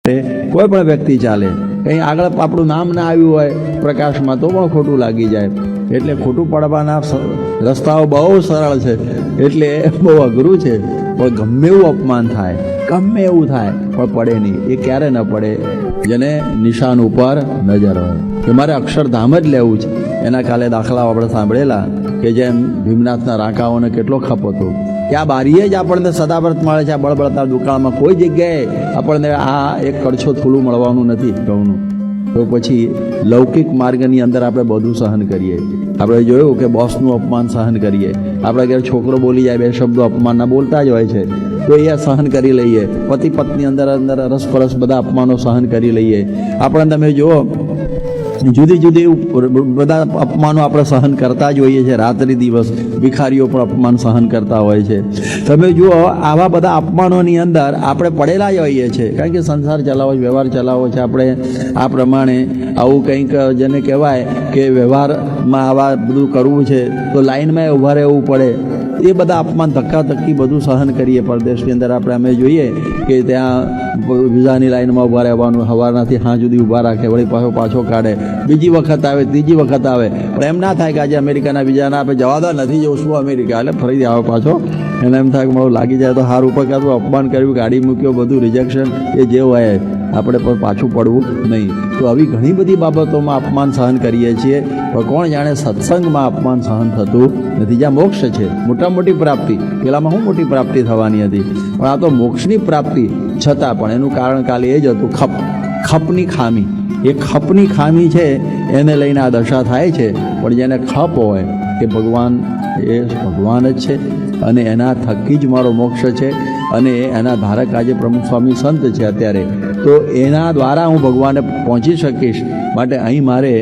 કોઈ પણ વ્યક્તિ ચાલે, કંઈ આગળ આપણું નામ ના આવ્યું હોય પ્રકાશમાં તો પણ ખોટું લાગી જાય. એટલે ખોટું પડવાના રસ્તાઓ બહુ સરળ છે, એટલે બહુ અઘરું છે. પણ ગમે એવું અપમાન થાય, ગમે એવું થાય, પણ પડે નહીં. એ ક્યારે ન પડે? જેને નિશાન ઉપર નજર હોય કે મારે અક્ષરધામ જ લેવું છે. એના કાલે દાખલાઓ આપણે સાંભળેલા કે જેમ ભીમનાથના રાંકાઓને કેટલો ખપ હતો કે આ બારીએ જ આપણને સદાવ્રત મળે છે. આ બળબળતા દુકાળમાં કોઈ જગ્યાએ આપણને આ એક કડછો થોડું મળવાનું નથી ઘઉંનું. તો પછી લૌકિક માર્ગની અંદર આપણે બધું સહન કરીએ. આપણે જોયું કે બોસનું અપમાન સહન કરીએ. આપણા ઘેર છોકરો બોલી જાય, બે શબ્દો અપમાનના બોલતા જ હોય છે, તો એ સહન કરી લઈએ. પતિ પત્ની અંદર અરસપરસ બધા અપમાનો સહન કરી લઈએ. આપણે તમે જુઓ જુદી જુદી બધા અપમાનો આપણે સહન કરતા જ હોઈએ છીએ. રાત્રિ દિવસ ભિખારીઓ પણ અપમાન સહન કરતા હોય છે. તમે જુઓ આવા બધા અપમાનોની અંદર આપણે પડેલા જ હોઈએ છીએ, કારણ કે સંસાર ચલાવો છે, વ્યવહાર ચલાવવો છે. આપણે આ પ્રમાણે આવું કંઈક જેને કહેવાય કે વ્યવહારમાં આવા બધું કરવું છે તો લાઈનમાં ઊભા રહેવું પડે. એ બધા અપમાન ધક્કાધક્કી બધું સહન કરીએ. પરદેશની અંદર અમે જોઈએ કે ત્યાં વિઝાની લાઈનમાં ઊભા રહેવાનું, સવારનાથી સાંજ સુધી ઊભા રાખે, વળી પાછો કાઢે, બીજી વખત આવે, ત્રીજી વખત આવે. પણ એમ ના થાય કે આજે અમેરિકાના વિઝાના આપણે જવા દો, નથી જવું શું અમેરિકા, એટલે ફરીથી આવે પાછો. એને એમ થાય કે મારું લાગી જાય તો હાર ઉપર કાં અપમાન કર્યું, ગાડી મૂક્યો, બધું રિજેક્શન, એ જે હોય આપણે પણ પાછું પડવું નહીં. તો આવી ઘણી બધી બાબતોમાં અપમાન સહન કરીએ છીએ. પણ કોણ જાણે સત્સંગમાં અપમાન સહન થતું નથી. જ્યાં મોક્ષ છે, મોટી પ્રાપ્તિ, પેલામાં શું મોટી પ્રાપ્તિ થવાની હતી, પણ આ તો મોક્ષની પ્રાપ્તિ. છતાં પણ એનું કારણ કાલે એ જ હતું, ખપની ખામી. એ ખપની ખામી છે, એને લઈને આ દશા થાય છે. પણ જેને ખપ હોય કે ભગવાન એ ભગવાન જ છે અને એના થકી જ મારો મોક્ષ છે અને એના ધારક આજે પ્રમુખ સ્વામી સંત છે અત્યારે, તો એના દ્વારા હું ભગવાને પહોંચી શકીશ. માટે અહીં મારે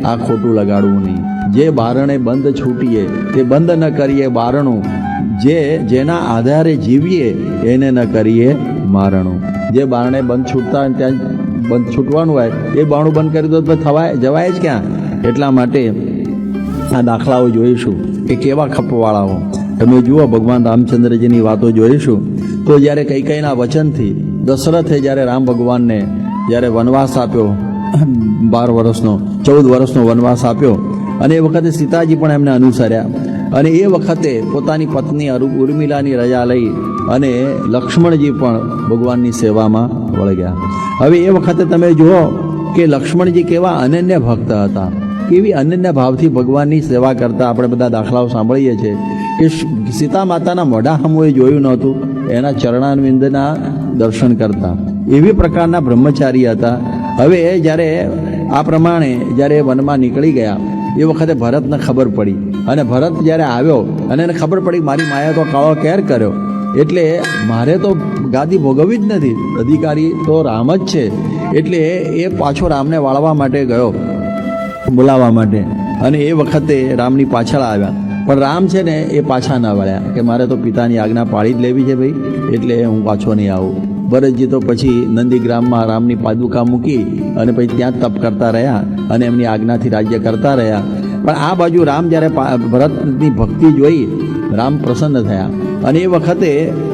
આ ખોટું લગાડવું નહીં. જે બારણે બંધ છૂટીએ તે બંધ ન કરીએ બારણું, જેના આધારે જીવીએ એને ન કરીએ મારણું. જે બારણે બંધ છૂટતા હોય ત્યાં બંધ છૂટવાનું હોય, એ બારણું બંધ કરી દો તો જવાય જ ક્યાં? એટલા માટે આ દાખલાઓ જોઈશું કે કેવા ખપવાળાઓ. તમે જુઓ ભગવાન રામચંદ્રજીની વાતો જોઈશું તો જ્યારે કૈકેયીના વચનથી દશરથે જ્યારે રામ ભગવાનને જ્યારે વનવાસ આપ્યો, 12 વર્ષનો 14 વર્ષનો વનવાસ આપ્યો, અને એ વખતે સીતાજી પણ એમને અનુસર્યા. અને એ વખતે પોતાની પત્ની ઉર્મિલાની રજા લઈ અને લક્ષ્મણજી પણ ભગવાનની સેવામાં વળગ્યા. હવે એ વખતે તમે જુઓ કે લક્ષ્મણજી કેવા અનન્ય ભક્ત હતા, કેવી અનન્ય ભાવથી ભગવાનની સેવા કરતા. આપણે બધા દાખલાઓ સાંભળીએ છીએ કે સીતા માતાના મોઢા હમુએ જોયું નહોતું, એના ચરણારવિંદના દર્શન કરતા. એવી પ્રકારના બ્રહ્મચારી હતા. હવે જ્યારે આ પ્રમાણે જ્યારે વનમાં નીકળી ગયા એ વખતે ભરતને ખબર પડી, અને ભરત જ્યારે આવ્યો અને એને ખબર પડી મારી માયા તો કાળો કેર કર્યો, એટલે મારે તો ગાદી ભોગવવી જ નથી, અધિકારી તો રામ જ છે. એટલે એ પાછો રામને વાળવા માટે ગયો, બોલાવવા માટે. અને એ વખતે રામની પાછળ આવ્યા, પણ રામ છે ને એ પાછા ના વળ્યા કે મારે તો પિતાની આજ્ઞા પાળી જ લેવી છે ભાઈ, એટલે હું પાછો નહીં આવું. ભરતજી તો પછી નંદીગ્રામમાં રામની પાદુકા મૂકી અને પછી ત્યાં જ તપ કરતા રહ્યા અને એમની આજ્ઞાથી રાજ્ય કરતા રહ્યા. પણ આ બાજુ રામ જ્યારે ભરતની ભક્તિ જોઈ, રામ પ્રસન્ન થયા. અને એ વખતે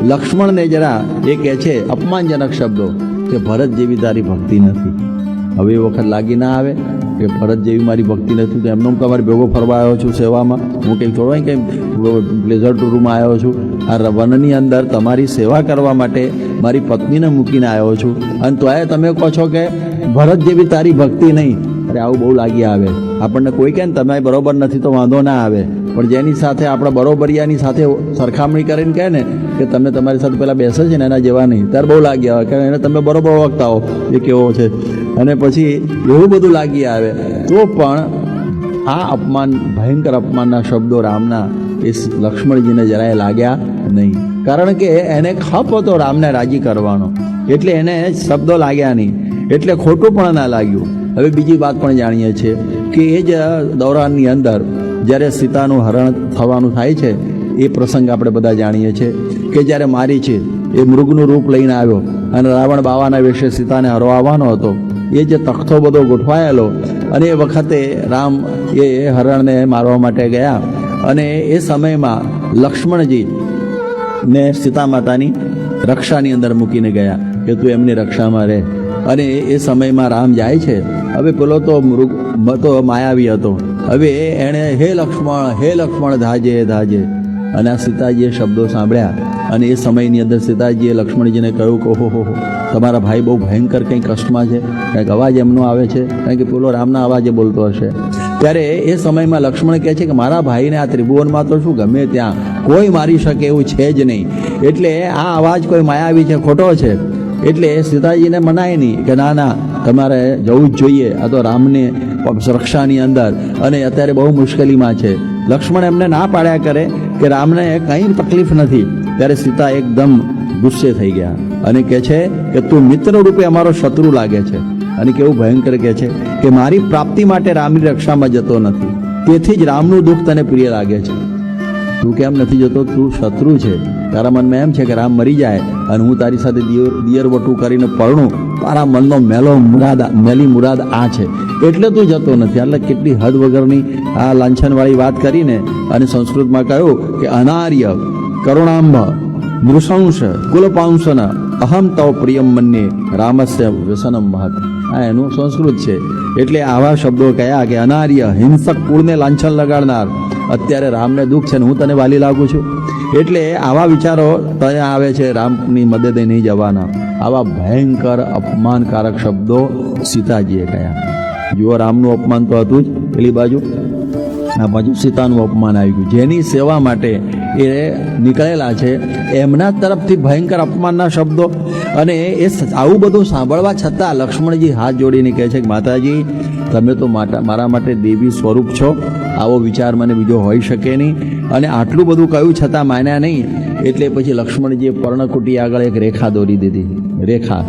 લક્ષ્મણને જરા એ કહે છે અપમાનજનક શબ્દો કે ભરત જેવી તારી ભક્તિ નથી. હવે એ વખત લાગી ના આવે કે ભરત જેવી મારી ભક્તિ નથી, તો એમનો તમારી ભેગો ફરવા આવ્યો છું સેવામાં, હું કંઈક થોડો કંઈ પ્લેઝર ટૂરમાં આવ્યો છું. આ વનની અંદર તમારી સેવા કરવા માટે મારી પત્નીને મૂકીને આવ્યો છું, અને તોય તમે કહો છો કે ભરત જેવી તારી ભક્તિ નહીં. અરે આવું બહુ લાગી આવે આપણને. કોઈ કહે ને તમે બરોબર નથી તો વાંધો ના આવે, પણ જેની સાથે આપણે બરોબરિયાની સાથે સરખામણી કરીને કહે ને કે તમે તમારી સાથે પહેલાં બેસે છે ને એના જેવા નહીં, ત્યારે બહુ લાગી આવે, કારણ એને તમે બરોબર ઓળખતા હો એ કેવો છે. અને પછી એવું બધું લાગી આવે. તો પણ આ અપમાન, ભયંકર અપમાનના શબ્દો રામના એ લક્ષ્મણજીને જરાય લાગ્યા નહીં, કારણ કે એને ખપ હતો રામને રાજી કરવાનો, એટલે એને શબ્દો લાગ્યા નહીં, એટલે ખોટું પણ ના લાગ્યું. હવે બીજી વાત પણ જાણીએ છીએ કે એ જ દૌરાનની અંદર જ્યારે સીતાનું હરણ થવાનું થાય છે એ પ્રસંગ આપણે બધા જાણીએ છીએ કે જ્યારે મારી છે એ મૃગનું રૂપ લઈને આવ્યો અને રાવણ બાવાના વેશે સીતાને હરવા આવવાનો હતો. એ જે તખ્તો બધો ગોઠવાયેલો, અને એ વખતે રામ એ હરણને મારવા માટે ગયા, અને એ સમયમાં લક્ષ્મણજી ને સીતા માતાની રક્ષાની અંદર મૂકીને ગયા કે તું એમની રક્ષામાં રહે. અને એ સમયમાં રામ જાય છે. હવે પેલો તો તો માયાવી હતો. હવે એણે હે લક્ષ્મણ ધાજે ધાજે, અને આ સીતાજીએ શબ્દો સાંભળ્યા. અને એ સમયની અંદર સીતાજીએ લક્ષ્મણજીને કહ્યું કે ઓહો તમારા ભાઈ બહુ ભયંકર કંઈ કષ્ટમાં છે, કંઈક અવાજ એમનો આવે છે, કારણ કે પેલો રામના અવાજે બોલતો હશે. ત્યારે એ સમયમાં લક્ષ્મણ કહે છે કે મારા ભાઈને આ ત્રિભુવનમાં તો શું ગમે ત્યાં કોઈ મારી શકે એવું છે જ નહીં, એટલે આ અવાજ કોઈ માયાવી છે, ખોટો છે. એટલે સીતાજીને મનાય નહીં કે ના ના તમારે જવું જ જોઈએ, આ તો રામને સુરક્ષાની અંદર અને અત્યારે બહુ મુશ્કેલીમાં છે. લક્ષ્મણ એમને ના પાડ્યા કરે કે રામને કંઈ તકલીફ નથી. ત્યારે સીતા એકદમ ગુસ્સે થઈ ગયા અને કહે છે કે તું મિત્ર રૂપે અમારો શત્રુ લાગે છે. અને કેવું ભયંકર કહે છે કે મારી પ્રાપ્તિ માટે રામની રક્ષામાં જતો નથી, તેથી જ રામનું દુઃખ તને પ્રિય લાગે છે. તું કેમ નથી જતો? તું શત્રુ છે, તારા મનમાં એમ છે કે રામ મરી જાય અને હું તારી સાથે દિયરવટું કરીને પરણું, તારા મનનો મેલી મુરાદ આ છે, એટલે તું જતો નથી. એટલે કેટલી હદ વગરની આ લાંછનવાળી વાત કરીને અને સંસ્કૃતમાં કહ્યું કે અનાર્ય કરુણાંબ નૃશંસ કુલપાંસન અહમ તવ પ્રિયમ મન્યે રામસ્ય વ્યસનમ મહત. આ એનું સંસ્કૃત છે. એટલે આવા શબ્દો કયા કે અનાર્ય હિંસક કુળને લાંછન લગાડનાર, અત્યારે રામને દુઃખ છે ને હું તને વાલી લાગુ છું. એટલે આવા વિચારો તને આવે છે, રામની મદદે નહીં જવાના. આવા ભયંકર અપમાનકારક શબ્દો સીતાજીએ કહ્યા. જુઓ, રામનું અપમાન તો હતું જ, પેલી બાજુ આ બાજુ સીતાનું અપમાન આવી ગયું. જેની સેવા માટે એ નીકળેલા છે એમના તરફથી ભયંકર અપમાનના શબ્દો. અને એ આવું બધું સાંભળવા છતાં લક્ષ્મણજી હાથ જોડીને કહે છે કે માતાજી તમે તો મારા માટે દેવી સ્વરૂપ છો, આવો વિચાર મને બીજો હોઈ શકે નહીં. અને આટલું બધું કહ્યું છતાં માન્યા નહીં. એટલે પછી લક્ષ્મણજીએ પર્ણકુટી આગળ એક રેખા દોરી દીધી, રેખા,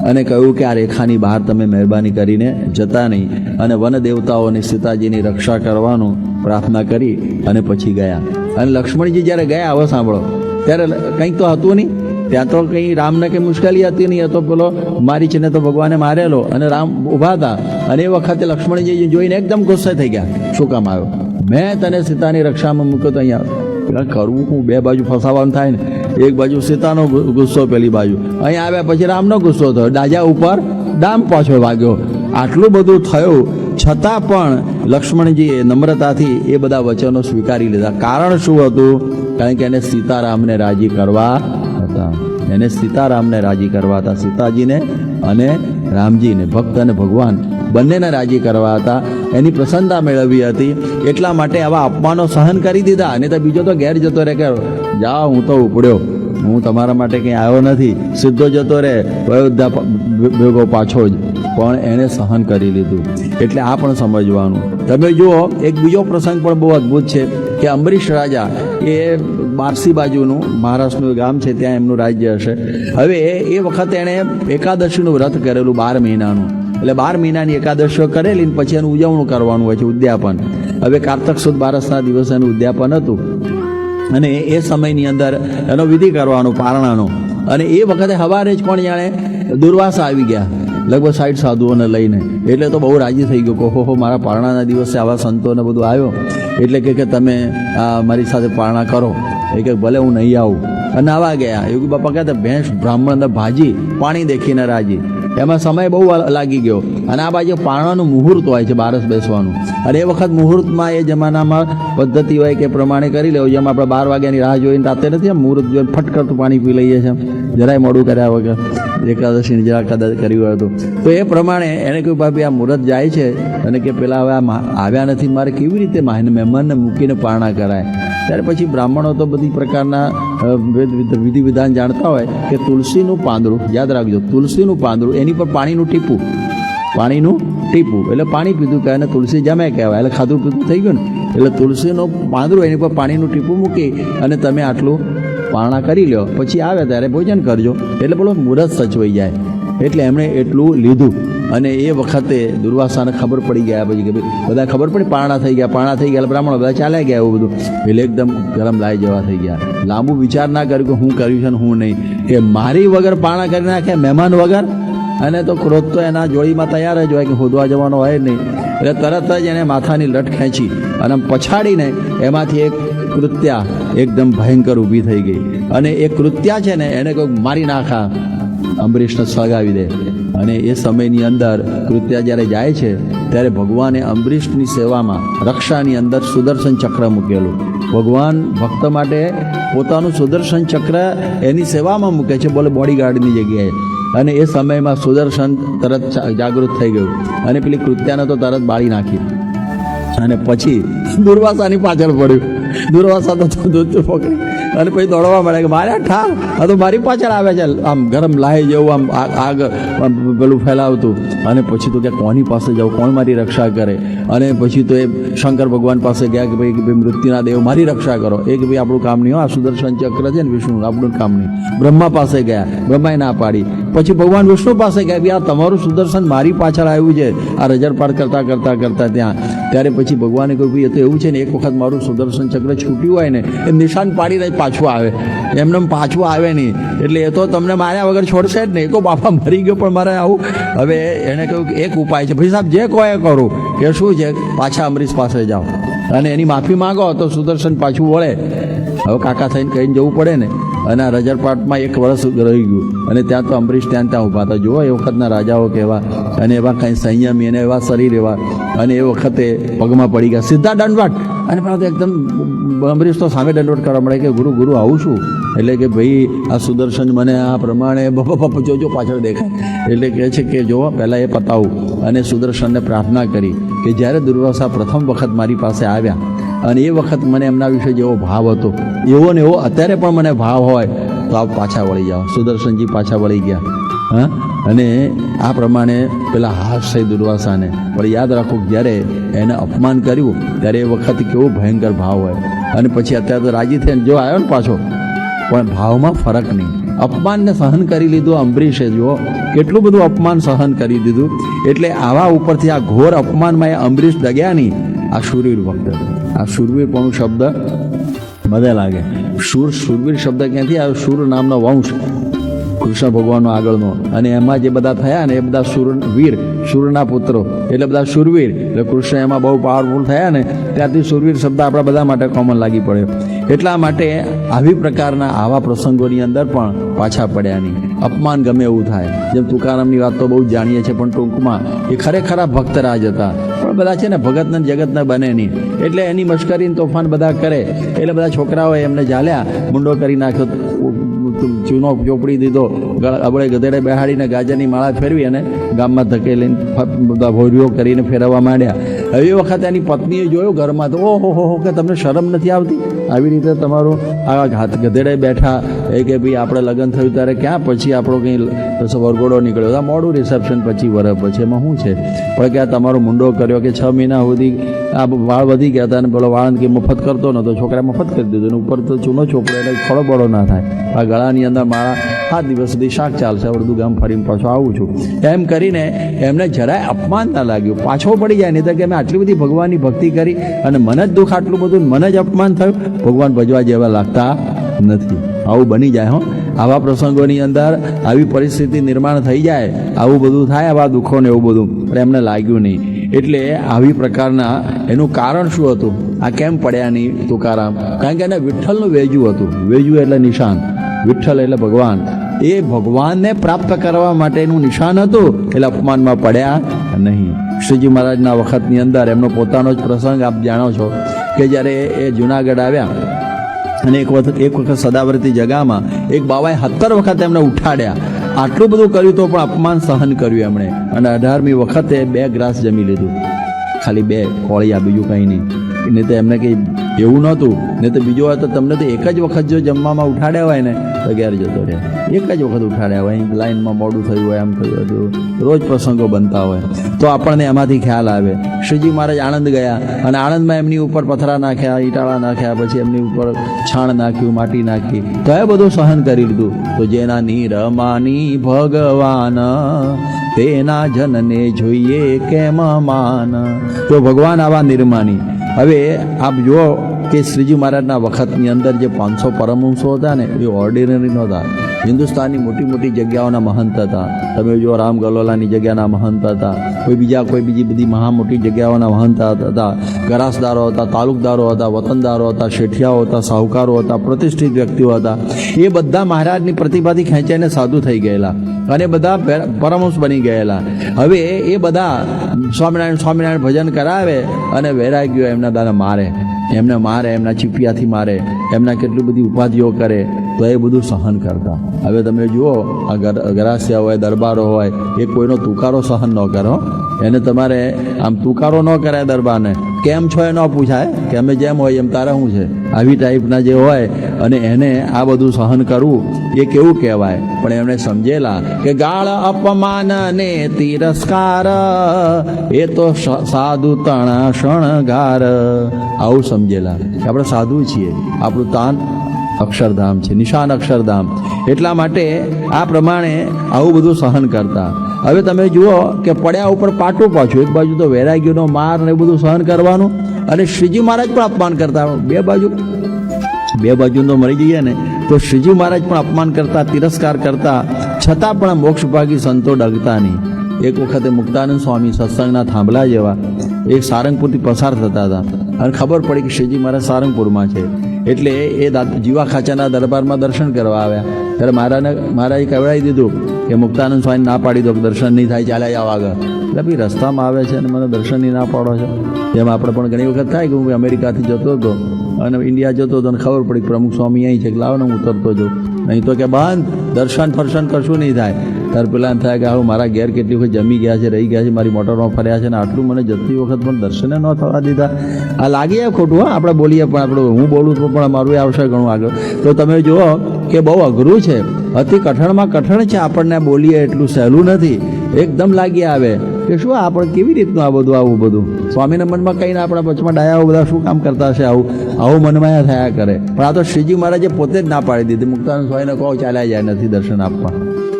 અને કહ્યું કે આ રેખાની બહાર તમે મહેરબાની કરીને જતા નહીં. અને વન દેવતાઓને સીતાજીની રક્ષા કરવાનું પ્રાર્થના કરી અને પછી ગયા. અને લક્ષ્મણજી જ્યારે ગયા, હવે સાંભળો, ત્યારે કંઈક તો હતું નહીં, ત્યાં તો કંઈ રામને કંઈ મુશ્કેલી હતી નહીં. હતો પેલો મારીચને તો ભગવાને મારેલો અને રામ ઊભા હતા. અને એ વખતે લક્ષ્મણજી જોઈને એકદમ ગુસ્સે થઈ ગયા. શું કામ આવ્યો? મેં તને સીતાની રક્ષામાં મૂક્યો તો અહીંયા પેલા કરવું હું? બે બાજુ ફસાવાનું થાય ને, એક બાજુ સીતાનો ગુસ્સો, પેલી બાજુ અહીં આવ્યા પછી રામનો ગુસ્સો થયો, ડાજા ઉપર ડામ પાછો વાગ્યો. આટલું બધું થયું છતાં પણ લક્ષ્મણજીએ નમ્રતાથી એ બધા વચનો સ્વીકારી લીધા. કારણ શું હતું? કારણ કે એને સીતારામને રાજી કરવા હતા. એને સીતારામને રાજી કરવા હતા. સીતાજીને અને રામજીને, ભક્ત અને ભગવાન બંનેને રાજી કરવા હતા. એની પ્રસન્નતા મેળવવી હતી. એટલા માટે આવા અપમાનો સહન કરી દીધા. અને તો બીજો તો ઘેર જતો રહે કે જાઓ હું તો ઉપડ્યો, હું તમારા માટે કંઈ આવ્યો નથી, સીધો જતો રહે અયોધ્યા ભેગો પાછો જ. પણ એણે સહન કરી લીધું. એટલે આ પણ સમજવાનું. તમે જુઓ, એક બીજો પ્રસંગ પણ બહુ અદ્ભુત છે કે અંબરીશ રાજા એ બારસી બાજુનું મહારાષ્ટ્રનું ગામ છે, ત્યાં એમનું રાજ્ય હશે. હવે એ વખતે એણે એકાદશીનું વ્રત કરેલું 12 મહિનાનું. એટલે 12 મહિનાની એકાદશીઓ કરેલી ને પછી એનું ઉજવણું કરવાનું હોય છે, ઉદ્યાપન. હવે કારતક સુદ બારસના દિવસે એનું ઉદ્યાપન હતું. અને એ સમયની અંદર એનો વિધિ કરવાનો પારણાનો. અને એ વખતે સવારે જ કોણ જાણે દુર્વાસા આવી ગયા, લગભગ 60 સાધુઓને લઈને. એટલે તો બહુ રાજી થઈ ગયો કે હો મારા પારણાના દિવસે આવા સંતોને બધું આવ્યો, એટલે કે તમે મારી સાથે પારણા કરો. એ કે ભલે હું નહીં આવું. અને આવા ગયા. યોગી બાપા કહેતા ભેંસ બ્રાહ્મણને ભાજી પાણી દેખીને રાજી. એમાં સમય બહુ લાગી ગયો. અને આ બાજુ પારણાનું મુહૂર્ત હોય છે, બારસ બેસવાનું. અને એ વખત મુહૂર્તમાં એ જમાનામાં પદ્ધતિ હોય કે પ્રમાણે કરી લેવું. જેમ આપણે 12 વાગ્યાની રાહ જોઈને રાતે નથી મુહૂર્ત જોઈને ફટકરતું પાણી પી લઈએ છીએ, જરાય મોડું કર્યા વગર, એકાદશીની જરા કદાચ કર્યું હોય તો એ પ્રમાણે એને કહ્યું ભાભી આ મુહૂર્ત જાય છે અને કે પેલા હવે આવ્યા નથી, મારે કેવી રીતે મહેમાનને મૂકીને પારણા કરાય? ત્યારે પછી બ્રાહ્મણો તો બધી પ્રકારના વિધિ વિધાન જાણતા હોય કે તુલસીનું પાંદડું, યાદ રાખજો, તુલસીનું પાંદડું, એની પર પાણીનું ટીપું, એટલે પાણી પીધું કહે, અને તુલસી જમે કહેવાય, એટલે ખાધું પીધું થઈ ગયું ને. એટલે તુલસીનું પાંદડું, એની પર પાણીનું ટીપું મૂકી અને તમે આટલું પારણા કરી લો, પછી આવે ત્યારે ભોજન કરજો. એટલે બોલો મુહૂર્ત સચવાઈ જાય. એટલે એમણે એટલું લીધું. અને એ વખતે દુર્વાસાને ખબર પડી ગયા પછી કે બધા ખબર પડી પારણા થઈ ગયા બ્રાહ્મણો બધા ચાલ્યા ગયા એવું બધું. એટલે એકદમ ગરમ લાઈ જવા થઈ ગયા. લાંબુ વિચાર ના કર્યું કે હું કર્યું છે ને હું નહીં, કે મારી વગર પારણા કરી નાખે, મહેમાન વગર. અને તો ક્રોધ તો એના જોડીમાં તૈયાર જ હોય કે હોદવા જવાનો હોય જ નહીં. એટલે તરત જ એને માથાની લટ ખેંચી અને પછાડીને એમાંથી એક કૃત્યા એકદમ ભયંકર ઊભી થઈ ગઈ. અને એ કૃત્યા છે ને એને કોઈક મારી નાખા, અંબરીશને સળગાવી દે. અને એ સમયની અંદર કૃત્યા જ્યારે જાય છે ત્યારે ભગવાને અંબરીશની સેવામાં રક્ષાની અંદર સુદર્શન ચક્ર મૂકેલું. ભગવાન ભક્ત માટે પોતાનું સુદર્શન ચક્ર એની સેવામાં મૂકે છે, બોલે બોડીગાર્ડની જગ્યાએ. અને એ સમયમાં સુદર્શન તરત જાગૃત થઈ ગયું અને પેલી કૃત્યાને તો તરત બાળી નાખી. અને પછી દુર્વાસાની પાછળ પડ્યું. દુર્વાસા તો પકડી અને પછી દોડવા મળે કે મારે ઠા આ તો મારી પાછળ આવે છે, આમ ગરમ લાહી જેવું આમ આગ પેલું ફેલાવતું. અને પછી તો કે કોની પાસે જાઉં, કોણ મારી રક્ષા કરે? અને પછી તો એ શંકર ભગવાન પાસે ગયા કે ભાઈ મૃત્યુના દેવ મારી રક્ષા કરો. એ કે ભાઈ આપણું કામ નહીં, આ સુદર્શન ચક્ર છે ને વિષ્ણુ, આપણું કામ નહીં. બ્રહ્મા પાસે ગયા, બ્રહ્માએ ના પાડી. પછી ભગવાન વિષ્ણુ પાસે ગયા કે આ તમારું સુદર્શન મારી પાછળ આવ્યું છે આ રજરપાટ કરતાં કરતાં કરતાં ત્યાં. ત્યારે પછી ભગવાને કહ્યું ભાઈ એ તો એવું છે ને, એક વખત મારું સુદર્શન ચક્ર છૂટ્યું હોય ને એ નિશાન પાડીને પાછું આવે, એમને પાછું આવે નહીં. એટલે એ તો તમને માર્યા વગર છોડશે જ નહીં. એ કહો બાપા મરી ગયો પણ મારે આવું. હવે એણે કહ્યું કે એક ઉપાય છે ભાઈ સાહેબ, જે કહો એ કરું. કે શું છે? પાછા અમરીશ પાસે જાઓ અને એની માફી માંગો તો સુદર્શન પાછું વળે. હવે કાકા થઈને કહીને જવું પડે ને. અને આ રજરપાટમાં 1 વર્ષ રહી ગયું અને ત્યાં તો અમરીશ ત્યાં ઊભા હતા. જુઓ એ વખતના રાજાઓ કેવા, અને એવા કંઈ સંયમી અને એવા શરીર એવા. અને એ વખતે પગમાં પડી ગયા, સીધા દંડવટ. અને પરંતુ એકદમ અમરીશ તો સામે દંડવટ કરવા મળે કે ગુરુ ગુરુ આવું છું? એટલે કે ભાઈ આ સુદર્શન મને આ પ્રમાણે બાપા જોજો પાછળ દેખાય. એટલે કહે છે કે જો પહેલાં એ પતાવું. અને સુદર્શનને પ્રાર્થના કરી કે જ્યારે દુર્વાસા પ્રથમ વખત મારી પાસે આવ્યા અને એ વખત મને એમના વિશે જેવો ભાવ હતો એવો ને એવો અત્યારે પણ મને ભાવ હોય તો આપ પાછા વળી જાઓ. સુદર્શનજી પાછા વળી ગયા. હા, અને આ પ્રમાણે પેલા હાશ થઈ દુર્વાસાને. પણ યાદ રાખો જ્યારે એને અપમાન કર્યું ત્યારે એ વખત કેવો ભયંકર ભાવ હોય. અને પછી અત્યારે તો રાજી થઈને જો આવ્યો ને પાછો, પણ ભાવમાં ફરક નહીં. અપમાનને સહન કરી લીધું અંબરીશે. જુઓ કેટલું બધું અપમાન સહન કરી દીધું. એટલે આવા ઉપરથી આ ઘોર અપમાનમાં એ અંબરીશ ડગ્યા નહીં. આ શૂરવીર ભક્ત. આ શૂરવીર પણ શબ્દ મને લાગે શૂરવીર શબ્દ ક્યાંથી આવ્યો? શૂર નામનો વંશ કૃષ્ણ ભગવાનનો આગળનો. અને એમાં જે બધા થયા ને એ બધા શૂરવીર, શૂરના પુત્રો એટલે બધા શૂરવીર. એટલે કૃષ્ણ એમાં બહુ પાવરફુલ થયા ને ત્યારથી શૂરવીર શબ્દ આપણા બધા માટે કોમન લાગી પડ્યો. એટલા માટે આવી પ્રકારના આવા પ્રસંગોની અંદર પણ પાછા પડ્યા નહીં. અપમાન ગમે એવું થાય. જેમ તુકારામની વાત તો બહુ જ જાણીએ છીએ, પણ ટૂંકમાં એ ખરેખર ભક્તરાજ હતા. પણ બધા છે ને ભગતને જગતને બને નહીં. એટલે એની મશ્કરીને તોફાન બધા કરે. એટલે બધા છોકરાઓએ એમને ઝાલ્યા, મુંડો કરી નાખ્યો, ચૂનો ચોપડી દીધો, અબળે ગધેડે બેહાડીને ગાજરની માળા ફેરવી અને ગામમાં ધકેલીને બધા ભોરીઓ કરીને ફેરવવા માંડ્યા. હવે એ વખતે એની પત્નીએ જોયું ઘરમાં તો ઓહો હો કે તમને શરમ નથી આવતી? આવી રીતે તમારું આ ગધેડે બેઠા એ કે ભાઈ આપણે લગ્ન થયું ત્યારે ક્યાં પછી આપણો કંઈ વરઘોડો નીકળ્યો, મોડું રિસેપ્શન 25 વર્ષ પછી, એમાં શું છે? પણ ક્યાં તમારો મુંડો કર્યો કે 6 મહિના સુધી આ વાળ વધી ગયા હતા અને પેલો વાળને કે મફત કરતો નહોતો, છોકરા મફત કરી દીધું. અને ઉપર તો ચૂનો ચોપડો એટલે ખોળો બળો ના થાય. આ ગળાની અંદર માળા 7 દિવસ સુધી શાક ચાલશે, અડધું ગામ ફરીને પાછો આવું છું એમ કરીને એમને જરાય અપમાન ના લાગ્યું. પાછો પડી જાય. નહીં તો કે મેં આટલી બધી ભગવાનની ભક્તિ કરી અને મને જ દુઃખ આટલું બધું, મને જ અપમાન થયું. ભગવાન ભજવા જેવા લાગતા નથી. આવું બની જાય. હો, આવા પ્રસંગોની અંદર આવી પરિસ્થિતિ નિર્માણ થઈ જાય, આવું બધું થાય, આવા દુઃખો ને એવું બધું. પણ એમને લાગ્યું નહીં. એટલે આવી પ્રકારના એનું કારણ શું હતું? આ કેમ પડ્યા નહીં તુકારામ? કારણ કે એને વિઠ્ઠલનું વેજું હતું. વેજું એટલે નિશાન, વિઠ્ઠલ એટલે ભગવાન. એ ભગવાનને પ્રાપ્ત કરવા માટેનું નિશાન હતું. એટલે અપમાનમાં પડ્યા નહીં. શ્રીજી મહારાજના વખતની અંદર એમનો પોતાનો જ પ્રસંગ આપ જાણો છો કે જ્યારે એ જુનાગઢ આવ્યા અને એક વખત સદાવર્તી જગામાં એક બાવાએ 17 વખત એમને ઉઠાડ્યા. આટલું બધું કર્યું તો પણ અપમાન સહન કર્યું એમણે. અને 18મી વખતે 2 ગ્રાસ જમી લીધું, ખાલી 2 કોળિયા, બીજું કંઈ નહીં. નહીં તો એમને કંઈ એવું નહોતું. નહીં તો બીજું હોય તો તમને તો એક જ વખત જો જમવામાં ઉઠાડ્યા હોય ને તો ઘેર જતો રહે. એક જ વખત ઉઠાડ્યા હોય, લાઈનમાં મોડું થયું હોય, આમ થયું હતું, રોજ પ્રસંગો બનતા હોય તો આપણને એમાંથી ખ્યાલ આવે. શ્રીજી મહારાજ આણંદ ગયા અને આણંદમાં એમની ઉપર પથરા નાખ્યા, ઈટાળા નાખ્યા, પછી એમની ઉપર છાણ નાખ્યું, માટી નાખી, તો એ બધું સહન કરી લીધું. તો જેના નિરમાની ભગવાન તેના જનને જોઈએ કેમ માન. તો ભગવાન આવા નિર્માની. હવે આપ જુઓ કે શ્રીજી મહારાજના વખતની અંદર જે 500 પરમહંસો હતા ને એ ઓર્ડિનરી નહોતા. હિન્દુસ્તાનની મોટી મોટી જગ્યાઓના મહંત હતા. તમે જો રામ ગલોલાની જગ્યાના મહંત હતા, કોઈ બીજી બધી મહા મોટી જગ્યાઓના મહંત હતા, ગરાસદારો હતા, તાલુકદારો હતા, વતનદારો હતા, શેઠિયાઓ હતા, સાહુકારો હતા, પ્રતિષ્ઠિત વ્યક્તિઓ હતા. એ બધા મહારાજની પ્રતિભાથી ખેંચાઈને સાધુ થઈ ગયેલા અને બધા પરમહંસ બની ગયેલા. હવે એ બધા સ્વામિનારાયણ ભજન કરાવે અને વૈરાગ્યો એમના દાદા મારે, એમના ચીપિયાથી મારે, એમના કેટલી બધી ઉપાધિઓ કરે, તો એ બધું સહન કરતા. હવે તમે જુઓ, આ ગરાસિયા હોય, દરબારો હોય, એ કોઈનો તુકારો સહન ન કરો. એને તમારે આમ તુકારો ન કરાય દરબારને, કેમ છો એ ન પૂછાય કે અમે જેમ હોય એમ તારે શું છે, આવી ટાઈપના જે હોય, અને એને આ બધું સહન કરવું એ કેવું કહેવાય. પણ એમણે સમજેલા કે ગાળ અપમાન ને તિરસ્કાર એ તો સાધુ તણા શણગાર. આવું સમજેલા કે આપણે સાધુ છીએ, આપણું તાન અક્ષરધામ છે, નિશાન અક્ષરધામ. એટલા માટે આ પ્રમાણે આવું બધું સહન કરતા. હવે તમે જુઓ કે પડ્યા ઉપર પાટું પાછું, એક બાજુ તો વૈરાગ્યનો માર ને બધું સહન કરવાનું, અને શ્રીજી મહારાજ પણ અપમાન કરતા. બે બાજુ તો મરી જઈએ ને, તો શ્રીજી મહારાજ પણ અપમાન કરતા, તિરસ્કાર કરતા, છતાં પણ મોક્ષભાગી સંતો ડગતા નહીં. એક વખતે મુક્તાનંદ સ્વામી સત્સંગના થાંભલા જેવા એક સારંગપુરથી પસાર થતા હતા, અને ખબર પડી કે શ્રીજી મહારાજ સારંગપુરમાં છે. એટલે એ જીવા ખાચાના દરબારમાં દર્શન કરવા આવ્યા. ત્યારે મહારાજે કહેવડાવી દીધું કે મુક્તાનંદ સ્વામી ના પાડી દો, દર્શન નહીં થાય, ચાલ્યા જાઓ આગળ. એટલે ભાઈ રસ્તામાં આવે છે અને મને દર્શનની ના પાડો છો. જેમ આપણે પણ ઘણી વખત થાય કે હું અમેરિકાથી જતો હતો અને ઇન્ડિયા જતો હતો અને ખબર પડી પ્રમુખ સ્વામી અહીં છે, લાવો ને હું ઉતરતો જાઉં, નહીં તો કે બંધ, દર્શન ફર્શન કશું નહીં થાય. ત્યારે પેલા એમ થાય કે આવું મારા ઘેર કેટલી વખત જમી ગયા છે, રહી ગયા છે, મારી મોટરમાં ફર્યા છે, ને આટલું મને જતી વખત પણ દર્શને ન થવા દીધા. આ લાગીએ ખોટું, હા આપણે બોલીએ, પણ હું બોલું તો પણ મારું આવશે ઘણું આગળ. તો તમે જુઓ કે બહુ અઘરું છે, અતિ કઠણમાં કઠણ છે. આપણને બોલીએ એટલું સહેલું નથી, એકદમ લાગી આવે કે શું આપણે કેવી રીતનું આવું બધું સ્વામીના મનમાં કહીને આપણા પછમાં ડાયાઓ બધા શું કામ કરતા હશે, આવું મનમાં થયા કરે. પણ આ તો શ્રીજી મહારાજે પોતે જ ના પાડી દીધી. મુક્તાનંદ સ્વામીને કહો ચાલ્યા જાય, નથી દર્શન આપવા.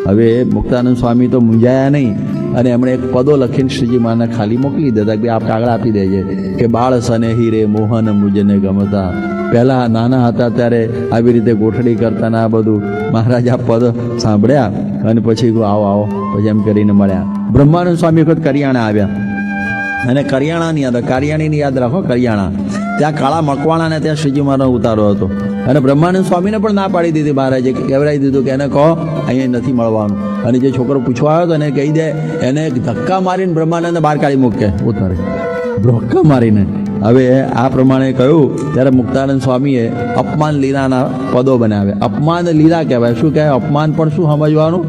હવે મુક્તાનંદ સ્વામી તો મૂંઝાયા નહીં, અને એમણે એક પદો લખીને શ્રીજી મહારાજને ખાલી મોકલી દેતા કે આપ કાગળ આપી દેજે કે બાળ સનેહી રે મોહન મુજને ગમતા. પહેલાં નાના હતા ત્યારે આવી રીતે ગોઠડી કરતા ને આ બધું. મહારાજ આ પદ સાંભળ્યા અને પછી આવો પછી એમ કરીને મળ્યા. બ્રહ્માનંદ સ્વામી વખત કરિયાણા આવ્યા, અને કારિયાણીની યાદ રાખો, કરિયાણા ત્યાં કાળા મકવાણાને ત્યાં શ્રીજી મહારાજનો ઉતારો હતો. અને બ્રહ્માનંદ સ્વામીને પણ ના પાડી દીધી મહારાજે, કહેવડાવી દીધું કે એને કહો અહીંયા નથી મળવાનું. અને જે છોકરો પૂછવા આવ્યો હતો એને કહી દે, એને ધક્કા મારીને બ્રહ્માનંદને બહાર કાઢી મૂકે, ઉતારે ધક્કા મારીને. હવે આ પ્રમાણે કહ્યું ત્યારે મુક્તાનંદ સ્વામીએ અપમાન લીલાના પદો બનાવ્યા. અપમાન લીલા કહેવાય. શું કહેવાય અપમાન? પણ શું સમજવાનું?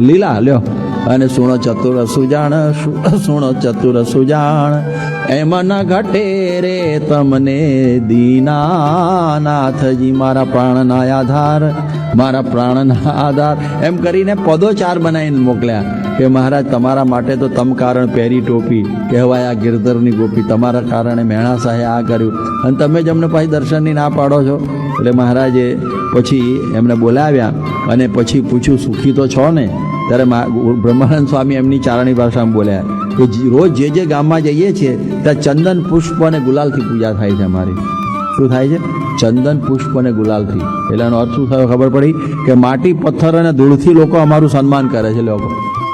લીલા લ્યો. અને સુણો ચતુર સુજાણ એમાં ન ઘટે રે તમને દીનાનાથજી, મારા પ્રાણના આધાર. એમ કરીને પદો 4 બનાવીને મોકલ્યા કે મહારાજ તમારા માટે તો તમ કારણ પહેરી ટોપી કહેવાય આ ગિરધરની ગોપી, તમારા કારણે મેણા સાહે આ કર્યું, અને તમે જ અમને પછી દર્શનની ના પાડો છો. એટલે મહારાજે પછી એમને બોલાવ્યા અને પછી પૂછ્યું સુખી તો છો ને? ત્યારે બ્રહ્માનંદ સ્વામી એમની ચારણી ભાષામાં બોલ્યા કે રોજ જે ગામમાં જઈએ છીએ ત્યાં ચંદન પુષ્પ અને ગુલાલથી પૂજા થાય છે અમારી. શું થાય છે? ચંદન પુષ્પ અને ગુલાલથી. એટલે એનો અર્થ શું થયો ખબર પડી કે માટી પથ્થર અને ધૂળથી લોકો અમારું સન્માન કરે છે. લોકો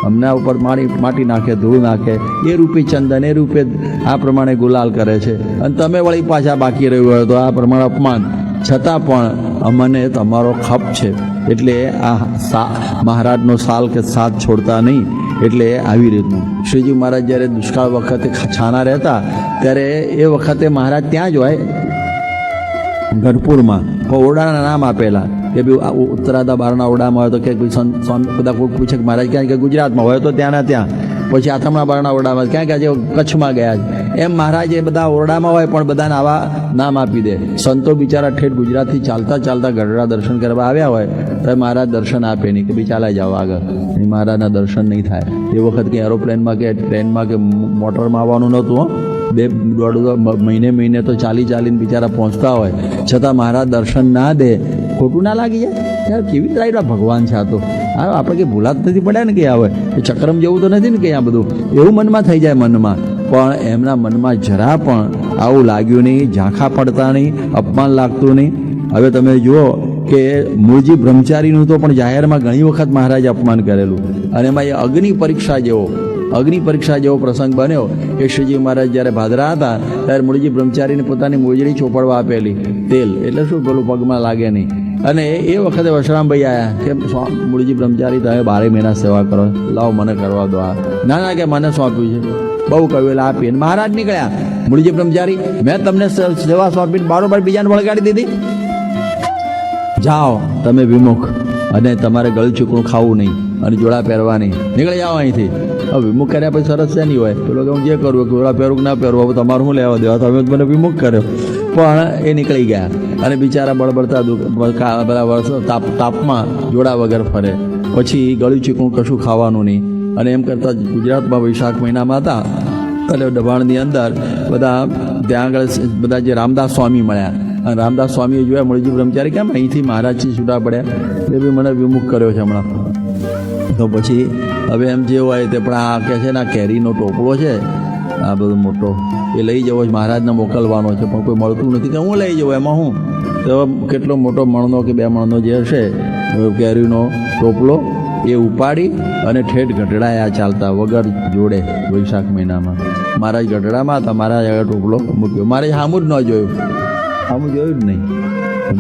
અમને ઉપર માટી નાખે, ધૂળ નાખે, એ રૂપે ચંદન, એ રૂપે આ પ્રમાણે ગુલાલ કરે છે, અને તમે વળી પાછા બાકી રહ્યું હોય તો આ પ્રમાણે અપમાન. છતાં પણ અમને તમારો ખપ છે. એટલે આ મહારાજનો સાલ કે સાથ છોડતા નહીં. એટલે આવી રીતનું શ્રીજી મહારાજ જ્યારે દુષ્કાળ વખતે છાના રહેતા ત્યારે એ વખતે મહારાજ ત્યાં જ હોય ગઢપુરમાં, ઓરડાના નામ આપેલા કે ભાઈ ઉત્તરાદા બારના ઓરડામાં હોય તો કે બધા કોઈ પૂછે કે મહારાજ ક્યાં, કે ગુજરાતમાં હોય તો ત્યાંના ત્યાં, પછી આથમણા બારના ઓરડામાં ક્યાં ક્યાં જે કચ્છમાં ગયા છે. એમ મહારાજ એ બધા ઓરડામાં હોય પણ બધાને આવા નામ આપી દે. સંતો બિચારા ઠેઠ ગુજરાતથી ચાલતા ગઢડા દર્શન કરવા આવ્યા હોય તો મહારાજ દર્શન આપે નહીં કે ભાઈ ચાલ્યા જાઓ આગળ, મહારાજના દર્શન નહીં થાય. એ વખત કે એરોપ્લેનમાં કે ટ્રેનમાં કે મોટરમાં આવવાનું નહોતું. 2.5 મહિને તો ચાલીને બિચારા પહોંચતા હોય, છતાં મહારાજ દર્શન ના દે. ખોટું ના લાગી જાય યાર? કેવી રીતે ભગવાન છે આ તો? આપણે કંઈ ભૂલા જ નથી પડ્યા ને કે આવે ચક્રમ જેવું તો નથી ને કે આ બધું એવું મનમાં થઈ જાય મનમાં. પણ એમના મનમાં જરા પણ આવું લાગ્યું નહીં, ઝાંખા પડતા નહીં, અપમાન લાગતું નહીં. હવે તમે જુઓ કે મૂળજી બ્રહ્મચારીનું તો પણ જાહેરમાં ઘણી વખત મહારાજે અપમાન કરેલું, અને એમાં એ અગ્નિ પરીક્ષા જેવો પ્રસંગ બન્યો કે શ્રીજી મહારાજ જ્યારે ભાદરા હતા ત્યારે મૂળજી બ્રહ્મચારીને પોતાની મોજડી ચોપડવા આપેલી તેલ, એટલે શું પેલું પગમાં લાગે નહીં. અને એ વખતે વશરામભાઈ આવ્યા કે મૂળજી બ્રહ્મચારી તમે 12 મહિના સેવા કરો, લાવો મને કરવા દો આ. ના કે મને સોંપ્યું છે, બહુ કહ્યું એટલે આપી. અને મહારાજ નીકળ્યા, મૂળજી બ્રહ્મચારી મેં તમને સેવા સોંપીને બારોબાર બીજાને વળગાડી દીધી, જાઓ તમે વિમુખ, અને તમારે ગળું ચૂકણું ખાવું નહીં અને જોડા પહેરવા નહીં, નીકળી જાઓ અહીંથી. હવે વિમુખ કર્યા પછી સરસ છે નહીં હોય, પેલો કે હું જે કરું જોડા પહેરું કે ના પહેરવું, હવે તમારું શું લેવા દેવા, તમે મને વિમુખ કર્યો. પણ એ નીકળી ગયા અને બિચારા બળબડતા બધા વર્ષો તાપમાં જોડા વગર ફરે, પછી ગળું ચીકણું કશું ખાવાનું નહીં. અને એમ કરતાં ગુજરાતમાં વૈશાખ મહિનામાં હતા અને દબાણની અંદર બધા ત્યાં આગળ બધા જે રામદાસ સ્વામી મળ્યા, અને રામદાસ સ્વામીએ જોયા મૂળજી બ્રહ્મચારી કેમ અહીંથી મહારાજથી છૂટા પડ્યા, એ બી મને વિમુખ કર્યો છે હમણાં. તો પછી હવે એમ જે હોય તે પણ આ કહે છે ને આ કેરીનો ટોપલો છે આ બધો મોટો, એ લઈ જવો મહારાજને મોકલવાનો છે, પણ કોઈ મળતું નથી કે હું લઈ જવું, એમાં હું તો કેટલો મોટો મણનો કે 2 મણનો જે હશે કેરીનો ટોપલો એ ઉપાડી અને ઠેઠ ગઢડાયા ચાલતા વગર જોડે વૈશાખ મહિનામાં. મહારાજ ગઢડામાં હતા, મહારાજ આગળ ટોપલો મૂક્યો, મારે સામું જ ન જોયું, સામું જોયું જ નહીં.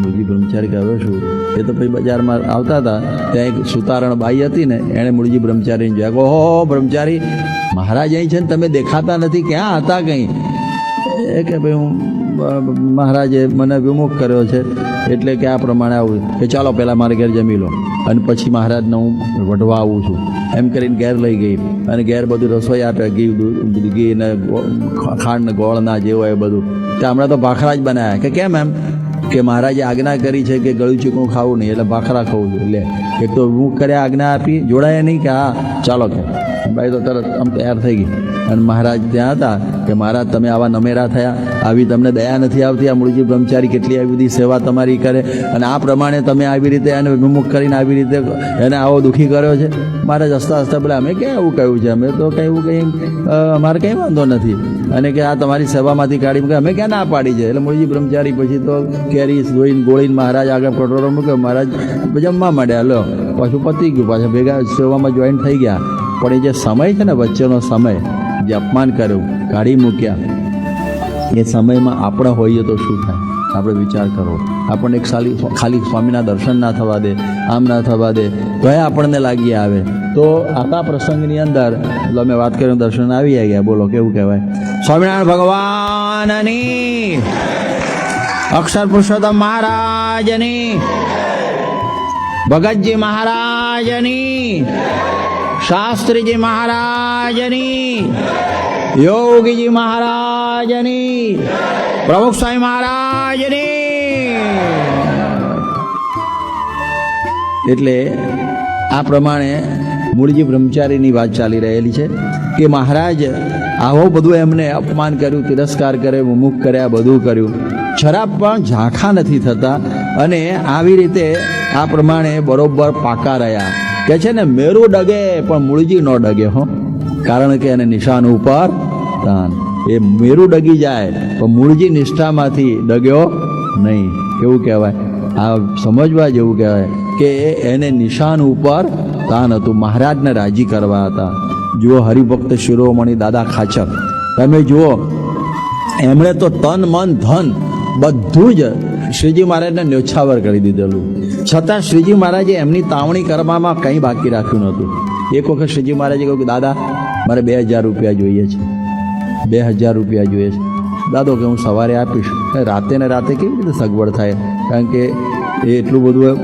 મૂળજી બ્રહ્મચારી કે હવે શું, એ તો પછી બજારમાં આવતા હતા ત્યાં એક સુતારણ બાઈ હતી ને, એણે મૂળજી બ્રહ્મચારીને જોયા, ઓહો બ્રહ્મચારી મહારાજ અહીં છે ને તમે દેખાતા નથી, ક્યાં હતા કંઈ? એ કે ભાઈ હું મહારાજે મને વિમુખ કર્યો છે એટલે કે આ પ્રમાણે આવું કે ચાલો પહેલાં મારે ઘેર જમી લો અને પછી મહારાજને હું વઢવા આવું છું, એમ કરીને ઘેર લઈ ગઈ. અને ઘેર બધું રસોઈ આપે, ઘી ને ખાંડ ને ગોળના જે હોય એ બધું. કે હમણાં તો ભાખરા જ બનાવ્યા, કે કેમ એમ કે મહારાજે આજ્ઞા કરી છે કે ગળું ચીકણું ખાવું નહીં એટલે ભાખરા ખાવું જોઈએ. એટલે એક તો વિમુખ કર્યા, આજ્ઞા આપી, જોડાયા નહીં કે હા ચાલો કે ભાઈ તો તરત આમ તૈયાર થઈ ગઈ. અને મહારાજ ત્યાં હતા કે મહારાજ તમે આવા નમેરા થયા, આવી તમને દયા નથી આવતી, આ મૂળજી બ્રહ્મચારી કેટલી આવી બધી સેવા તમારી કરે અને આ પ્રમાણે તમે આવી રીતે એને વિમુખ કરીને આવી રીતે એને આવો દુઃખી કર્યો છે. મહારાજ હસતા હસતા બોલે અમે ક્યાં એવું કહ્યું છે, અમે તો કંઈ એવું કંઈ અમારે કંઈ વાંધો નથી, અને કે આ તમારી સેવામાંથી કાઢી મૂકે અમે ક્યાં ના પાડી છે. એટલે મૂળજી બ્રહ્મચારી પછી તો કેરી ધોઈને ગોળીને મહારાજ આગળ કટોરો મૂક્યો, મહારાજ જમવા માંડ્યા, લો પાછું પતી ગયું, પાછા ભેગા સેવામાં જોઈન થઈ ગયા. પણ એ જે સમય છે ને વચ્ચેનો સમય જે અપમાન કર્યું, કાઢી મૂક્યા, એ સમયમાં આપણે હોઈએ તો શું થાય? આપણે વિચાર કરો. આપણને એક ખાલી સ્વામીના દર્શન ના થવા દે, આમ ના થવા દે, તો એ આપણને લાગી આવે. તો આખા પ્રસંગની અંદર અમે વાત કરીને દર્શન આવી ગયા, બોલો કેવું કહેવાય? સ્વામિનારાયણ ભગવાનની, અક્ષર પુરુષોત્તમ મહારાજની, ભગતજી મહારાજની, શાસ્ત્રીજી મહારાજની, યોગીજી મહારાજની, પ્રમુખ સ્વામી મહારાજની. એટલે આ પ્રમાણે મૂળજી બ્રહ્મચારીની વાત ચાલી રહેલી છે કે મહારાજ આવો બધું એમને અપમાન કર્યું, તિરસ્કાર કર્યો, વિમુખ કર્યા, બધું કર્યું, જરા પણ ઝાંખા નથી થતા. અને આવી રીતે આ પ્રમાણે બરોબર પાકા રહ્યા. કે છે ને મેરું ડગે પણ મૂળજી ન ડગે હો, કારણ કે એને નિશાન ઉપર તાન. એ મેરું ડગી જાય પણ મૂળજી નિષ્ઠામાંથી ડગ્યો નહીં. કેવું કહેવાય? આ સમજવા જેવું કહેવાય કે એને નિશાન ઉપર તાન હતું, મહારાજને રાજી કરવા હતા. જુઓ હરિભક્ત શિરોમણી દાદા ખાચર, તમે જુઓ એમણે તો તન મન ધન બધું જ શ્રીજી મહારાજને ન્યોછાવર કરી દીધેલું, છતાં શ્રીજી મહારાજે એમની તાવણી કરવામાં કંઈ બાકી રાખ્યું નહોતું. એક વખત શ્રીજી મહારાજે કહ્યું કે દાદા મારે 2000 રૂપિયા જોઈએ છે, 2000 રૂપિયા જોઈએ છે. દાદો કે હું સવારે આપીશ. રાતે ને રાતે કેવી રીતે સગવડ થાય? કારણ કે એ એટલું બધું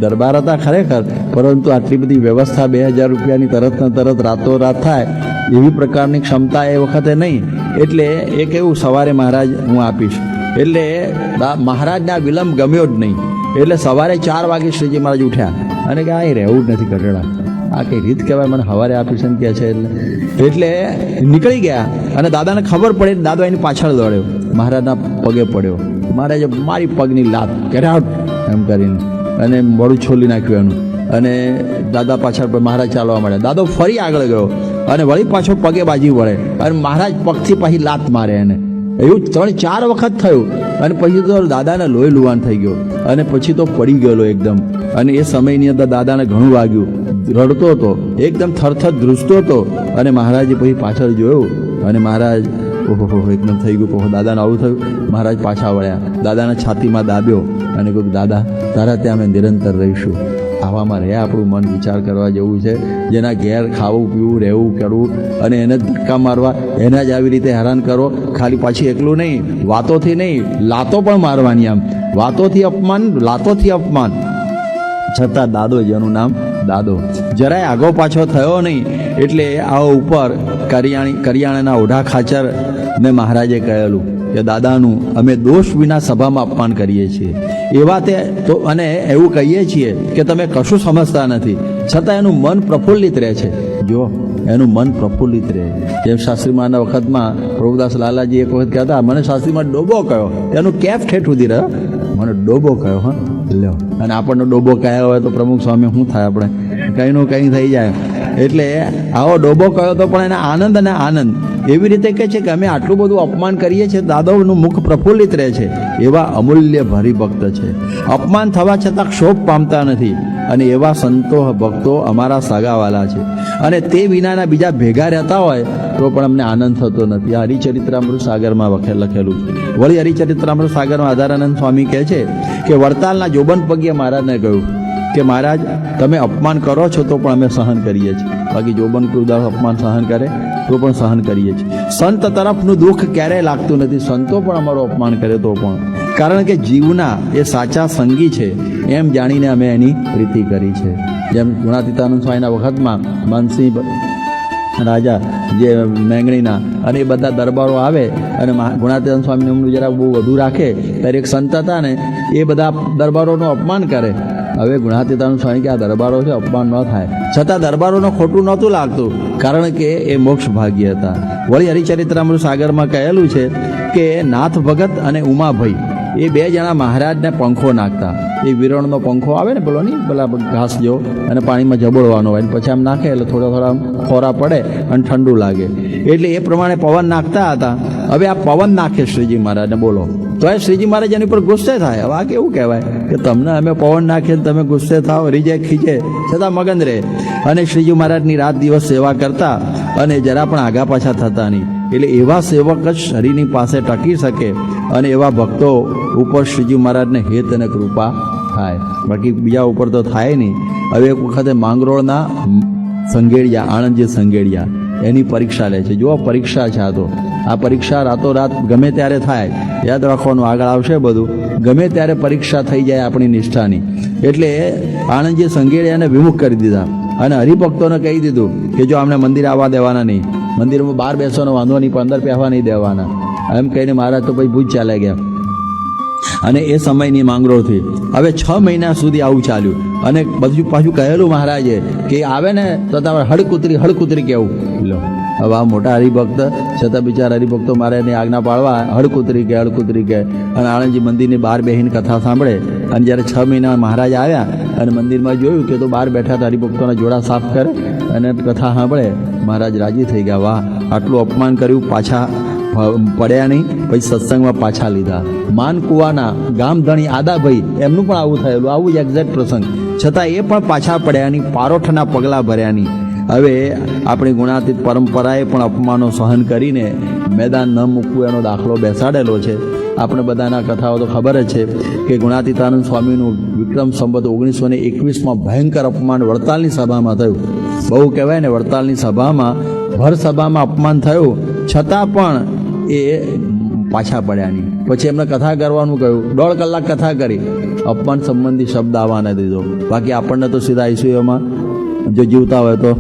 દરબાર હતા ખરેખર, પરંતુ આટલી બધી વ્યવસ્થા 2000 રૂપિયાની તરત ને તરત રાતોરાત થાય એવી પ્રકારની ક્ષમતા એ વખતે નહીં. એટલે એ કેવું સવારે મહારાજ હું આપીશ. એટલે મહારાજને આ વિલંબ ગમ્યો જ નહીં. એટલે સવારે 4 વાગે શ્રીજી મહારાજ ઉઠ્યા અને કે આ રહેવું જ નથી ગઢડા, આ કઈ રીત કહેવાય, મને સવારે આપીશ એમ કહે છે. એટલે નીકળી ગયા અને દાદાને ખબર પડી, દાદા એની પાછળ દોડ્યો, મહારાજના પગે પડ્યો. મહારાજે મારી પગની લાત ગેટ આઉટ એમ કરીને અને મોડું છોલી નાખ્યું એનું. અને દાદા પાછળ મહારાજ ચાલવા માંડ્યા. દાદો ફરી આગળ ગયો અને વળી પાછો પગે બાજી વળે અને મહારાજ પગથી પાછી લાત મારે એને. એવું 3-4 વખત થયું. અને પછી તો દાદાને લોહી લુહાણ થઈ ગયો અને પછી તો પડી ગયેલો એકદમ. અને એ સમયની અંદર દાદાને ઘણું વાગ્યું, રડતો હતો, એકદમ થરથર ધ્રુજતો હતો. અને મહારાજે પછી પાછળ જોયું અને મહારાજ ઓહો એકદમ થઈ ગયું, ઓહો દાદાને આવું થયું. મહારાજ પાછા વળ્યા, દાદાના છાતીમાં દાબ્યો અને કહ્યું, દાદા તારા ત્યાં અમે નિરંતર રહીશું. આવામાં રહે આપણું મન વિચાર કરવા જેવું છે. જેના ઘેર ખાવું પીવું રહેવું કરવું અને એને જ ધક્કા મારવા, એને જ આવી રીતે હેરાન કરો. ખાલી પાછી એકલું નહીં, વાતોથી નહીં, લાતો પણ મારવાની. આમ વાતોથી અપમાન, લાતોથી અપમાન, છતાં દાદો, જેનું નામ દાદો, જરાય આગો પાછો થયો નહીં. એટલે આ ઉપર કરિયાણાના ઓઢા ખાચર ને મહારાજે કહેલું કે દાદાનું અમે દોષ વિના સભામાં અપમાન કરીએ છીએ. એવા તે તો અને એવું કહીએ છીએ કે તમે કશું સમજતા નથી, છતાં એનું મન પ્રફુલ્લિત રહે છે. જો એનું મન પ્રફુલ્લિત રહે. જેમ શાસ્ત્રીમાના વખતમાં પ્રભુદાસ લાલાજી એક વખત કહેતા, મને શાસ્ત્રીમાં ડોબો કયો, એનું કેફ ઠેઠ સુધી રહ્યો, મને ડોબો કયો. હા લ્યો, અને આપણને ડોબો કયા હોય તો પ્રમુખ સ્વામી શું થાય, આપણે કંઈનું કંઈ થઈ જાય. એટલે આવો ડોબો કયો તો પણ એને આનંદ અને આનંદ. એવી રીતે કહે છે કે અમે આટલું બધું અપમાન કરીએ છીએ, દાદાઓનું મુખ પ્રફુલ્લિત રહે છે. એવા અમૂલ્ય હરિભક્ત છે, અપમાન થવા છતાં ક્ષોભ પામતા નથી. અને એવા સંતો ભક્તો અમારા સગાવાલા છે. અને તે વિનાના બીજા ભેગા રહેતા હોય તો પણ અમને આનંદ થતો નથી. આ હરિચરિત્રામૃત સાગરમાં લખેલું છે. વળી હરિચરિત્રામૃત સાગરમાં આધારાનંદ સ્વામી કહે છે કે વડતાલના જોબન પગીએ મહારાજને કહ્યું કે મહારાજ તમે અપમાન કરો છો તો પણ અમે સહન કરીએ છીએ. બાકી જોબન કૃદાસ અપમાન સહન કરે તો પણ સહન કરીએ છીએ. સંત તરફનું દુઃખ ક્યારેય લાગતું નથી, સંતો પણ અમારું અપમાન કરે તો પણ, કારણ કે જીવના એ સાચા સંગી છે એમ જાણીને અમે એની પ્રીતિ કરી છે. જેમ ગુણાતીતાનંદ સ્વામીના વખતમાં માનસિંહ રાજા જે મેંગણીના અને એ બધા દરબારો આવે અને ગુણાતીતાનંદ સ્વામીને એમનું જરા બહુ વધુ રાખે, ત્યારે એક સંત હતા ને એ બધા દરબારોનું અપમાન કરે. હવે ગુણાતીતાનંદ સ્વામી કે આ દરબારો છે, અપમાન ન થાય, છતાં દરબારોને ખોટું નહોતું લાગતું, કારણ કે એ મોક્ષ ભાગ્ય હતા. વળી હરિચરિત્રામૃત સાગરમાં કહેલું છે કે નાથ ભગત અને ઉમાભાઈ એ બે જણા મહારાજને પંખો નાખતા. એ વિરણનો પંખો આવે ને પેલો નહીં, પેલા ઘાસ જેવો, અને પાણીમાં જબોળવાનો હોય, પછી આમ નાખે એટલે થોડા ખોરા પડે અને ઠંડુ લાગે. એટલે એ પ્રમાણે પવન નાખતા હતા. હવે આ પવન નાખે શ્રીજી મહારાજને, બોલો, તો એ શ્રીજી મહારાજ એની પર ગુસ્સે થાય. હવે આ કેવું કહેવાય કે તમને અમે પવન નાખીએ ને તમે ગુસ્સે થાવ, રીજે ખીજે, છતાં મગન રહે. અને શ્રીજી મહારાજની રાત દિવસ સેવા કરતા અને જરા પણ આગા પાછા થતા નહીં. એટલે એવા સેવક જ હરિની પાસે ટકી શકે અને એવા ભક્તો ઉપર શ્રીજી મહારાજને હેત અને કૃપા થાય, બાકી બીજા ઉપર તો થાય નહીં. હવે એક વખતે માંગરોળના સંઘેડિયા, આણંદજી સંઘેડિયા, એની પરીક્ષા લે છે. જો પરીક્ષા છે આ તો, આ પરીક્ષા રાતોરાત ગમે ત્યારે થાય, યાદ રાખવાનું, આગળ આવશે બધું. ગમે ત્યારે પરીક્ષા થઈ જાય આપણી નિષ્ઠાની. એટલે આણંદજી સંઘેડિયાને વિમુખ કરી દીધા અને હરિભક્તોને કહી દીધું કે જો અમને મંદિર આવવા દેવાના નહીં, મંદિરમાં બહાર બેસવાનો વાંધો નહીં, પણ અંદર પહેવા નહીં દેવાના. એમ કહીને મહારાજ તો પછી ભૂજ ચાલ્યા ગયા. અને એ સમયની માંગરોળથી હવે 6 મહિના સુધી આવું ચાલ્યું. અને બધું પાછું કહેલું મહારાજે કે આવે ને તો તમારે હળકુતરી કહેવું. લો, હવે આ મોટા હરિભક્ત છતાં બિચારા હરિભક્તો મારે એની આજ્ઞા પાડવા હળકુતરી કહે. અને આણંદજી મંદિરની બહાર બેસીને કથા સાંભળે. અને જ્યારે 6 મહિના મહારાજ આવ્યા અને મંદિરમાં જોયું કે તો બહાર બેઠા હતા હરિભક્તોના જોડા સાફ કરે અને કથા સાંભળે. મહારાજ રાજી થઈ ગયા, વાહ, આટલું અપમાન કર્યું, પાછા પડ્યા નહીં. પછી સત્સંગમાં પાછા લીધા. માનકુવાના ગામધણી આદાભાઈ એમનું પણ આવું થયેલું, આવું જ એક્ઝેક્ટ પ્રસંગ, છતાં એ પણ પાછા પડ્યા નહીં, પારોઠના પગલાં ભર્યા નહીં. હવે આપણી ગુણાતીત પરંપરાએ પણ અપમાનો સહન કરીને મેદાન ન મૂકવું એનો દાખલો બેસાડેલો છે. આપણે બધાના કથાઓ તો ખબર જ છે કે ગુણાતીતાનંદ સ્વામીનું વિક્રમ સંવત 1921માં ભયંકર અપમાન વડતાલની સભામાં થયું. બહુ કહેવાય ને, વડતાલની સભામાં ભર સભામાં અપમાન થયું, છતાં પણ એ પાછા પડ્યા નહીં. પછી એમને કથા કરવાનું કહ્યું, 1.5 કલાક કથા કરી, અપમાન સંબંધી શબ્દ આવવા ન દીધો. બાકી આપણને તો સીધા આઈસીયુમાં જો જીવતા હોય તો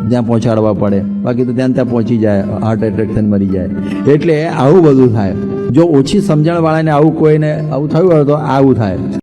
ત્યાં પહોંચાડવા પડે, બાકી તો ત્યાં પહોંચી જાય, હાર્ટ એટેક થઈને મરી જાય. એટલે આવું બધું થાય. જો ઓછી સમજણવાળાને આવું કોઈને આવું થયું હોય તો આવું થાય.